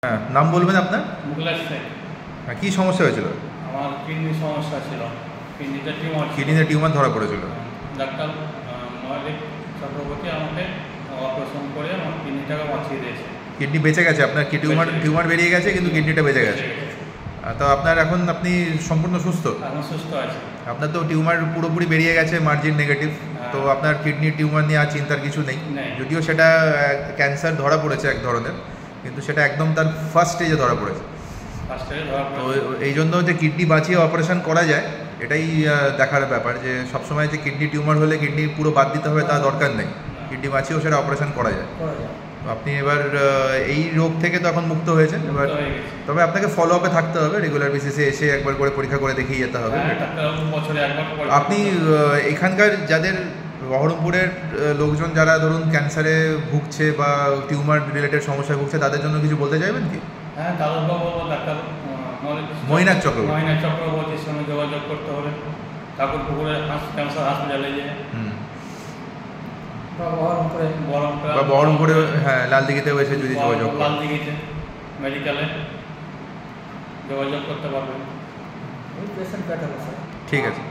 হ্যাঁ, নাম বলবেন আপনার? মুখলেস শেখ। হ্যাঁ, কী সমস্যা হয়েছিল? আমার কিডনি সমস্যা ছিল, কিডনিতে টিউমার ছিল। কিডনিতে টিউমার ধরা পড়েছিল। ডাক্তার মহাদেব চক্রবর্তী আমাকে অপারেশন করে আমার কিডনিটাকে বাঁচিয়ে দিয়েছে। কিডনি বেঁচে গেছে আপনার? কি টিউমার বেরিয়ে গেছে কিন্তু কিডনিটা বেঁচে গেছে। তো আপনার আপনি সম্পূর্ণ সুস্থ? এখন সুস্থ আছে। আপনার তো টিউমার পুরোপুরি বেরিয়ে গেছে, মার্জিন নেগেটিভ। তো আপনার কিডনি টিউমার নিয়ে আর চিন্তার কিছু নেই। যদিও সেটা ক্যান্সার ধরা পড়েছে এক ধরনের, কিন্তু সেটা একদম তার ফার্স্ট স্টেজে ধরা পড়েছে। তো এই জন্য যে কিডনি বাঁচিয়ে অপারেশন করা যায়, এটাই দেখার ব্যাপার, যে সবসময় যে কিডনি টিউমার হলে কিডনি পুরো বাদ দিতে হবে তা দরকার নেই। কিডনি বাঁচিয়েও সেটা অপারেশন করা যায়। তো আপনি এবার এই রোগ থেকে তো এখন মুক্ত হয়েছেন। এবার তবে আপনাকে ফলো আপে থাকতে হবে, রেগুলার বেসিসে এসে একবার করে পরীক্ষা করে দেখিয়ে যেতে হবে। আপনি এখানকার যাদের বহরমপুরের লোকজন যারা ধরুন ক্যান্সারে ভুগছে বা টিউমার রিলেটেড সমস্যায় ভুগছে, তাদের জন্য কিছু বলতে চাইবেন কি? হ্যাঁ, তাদেরকে বলবো ডাক্তার মৈনাক চক্রবর্তীর সঙ্গে যোগাযোগ করতে হবে। ঠাকুরপুকুরের ক্যান্সার হসপিটালে যেয়ে বা বহরমপুরে, হ্যাঁ, লালদিঘিতেও এসে যদি যোগাযোগ করেন, লালদিঘিতে মেডিকেলে যোগাযোগ করতে পারবেন। ঠিক আছে।